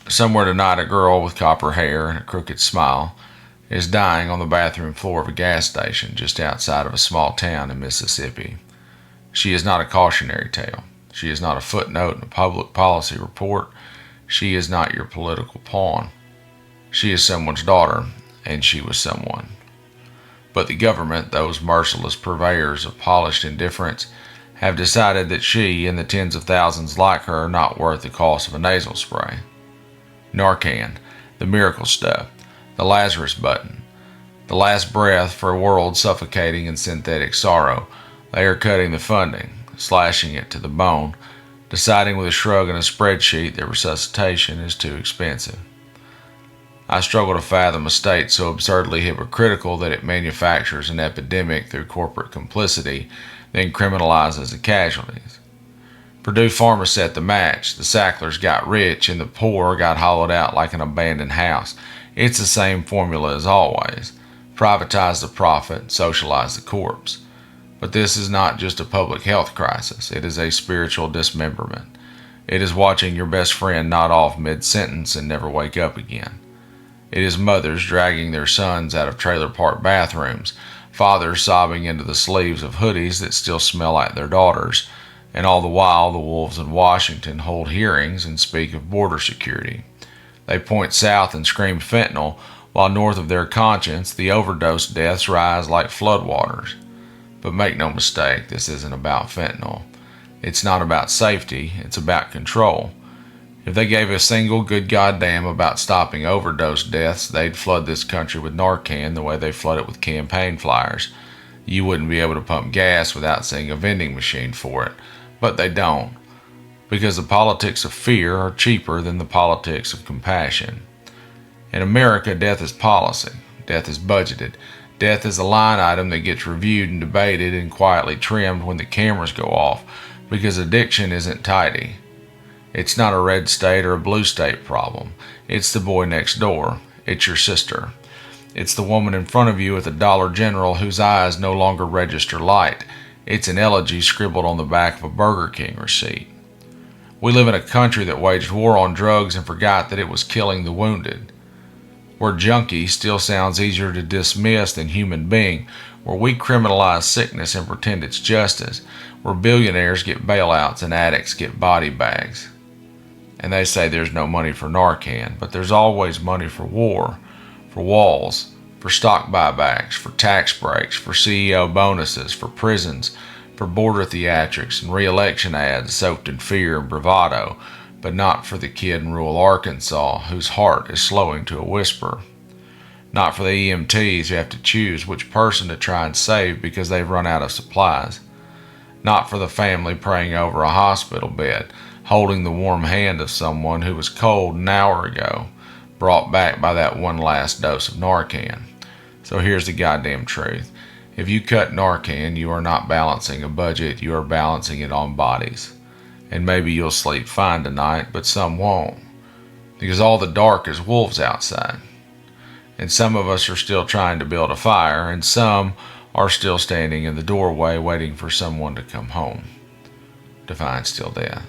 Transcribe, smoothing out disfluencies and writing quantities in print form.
Somewhere tonight, a girl with copper hair and a crooked smile is dying on the bathroom floor of a gas station just outside of a small town in Mississippi. She is not a cautionary tale. She is not a footnote in a public policy report. She is not your political pawn. She is someone's daughter, and she was someone. But the government, those merciless purveyors of polished indifference, have decided that she and the tens of thousands like her are not worth the cost of a nasal spray. Narcan, the miracle stuff, the Lazarus button, the last breath for a world suffocating in synthetic sorrow. They are cutting the funding, slashing it to the bone, deciding with a shrug and a spreadsheet that resuscitation is too expensive. I struggle to fathom a state so absurdly hypocritical that it manufactures an epidemic through corporate complicity, then criminalizes the casualties. Purdue Pharma set the match. The Sacklers got rich and the poor got hollowed out like an abandoned house. It's the same formula as always. Privatize the profit, socialize the corpse. But this is not just a public health crisis. It is a spiritual dismemberment. It is watching your best friend nod off mid-sentence and never wake up again. It is mothers dragging their sons out of trailer park bathrooms, fathers sobbing into the sleeves of hoodies that still smell like their daughters, and all the while the wolves in Washington hold hearings and speak of border security. They point south and scream fentanyl, while north of their conscience the overdose deaths rise like floodwaters. But make no mistake, this isn't about fentanyl. It's not about safety, it's about control. If they gave a single good goddamn about stopping overdose deaths, they'd flood this country with Narcan the way they flood it with campaign flyers. You wouldn't be able to pump gas without seeing a vending machine for it. But they don't. Because the politics of fear are cheaper than the politics of compassion. In America, death is policy. Death is budgeted. Death is a line item that gets reviewed and debated and quietly trimmed when the cameras go off, because addiction isn't tidy. It's not a red state or a blue state problem. It's the boy next door. It's your sister. It's the woman in front of you at the Dollar General whose eyes no longer register light. It's an elegy scribbled on the back of a Burger King receipt. We live in a country that waged war on drugs and forgot that it was killing the wounded. Where junkie still sounds easier to dismiss than human being, where we criminalize sickness and pretend it's justice, where billionaires get bailouts and addicts get body bags. And they say there's no money for Narcan, but there's always money for war, for walls, for stock buybacks, for tax breaks, for CEO bonuses, for prisons, for border theatrics and re-election ads soaked in fear and bravado, but not for the kid in rural Arkansas whose heart is slowing to a whisper. Not for the EMTs who have to choose which person to try and save because they've run out of supplies. Not for the family praying over a hospital bed, holding the warm hand of someone who was cold an hour ago, brought back by that one last dose of Narcan. So here's the goddamn truth. If you cut Narcan, you are not balancing a budget, you are balancing it on bodies. And maybe you'll sleep fine tonight, but some won't. Because all the dark is wolves outside. And some of us are still trying to build a fire, and some are still standing in the doorway waiting for someone to come home to find still death.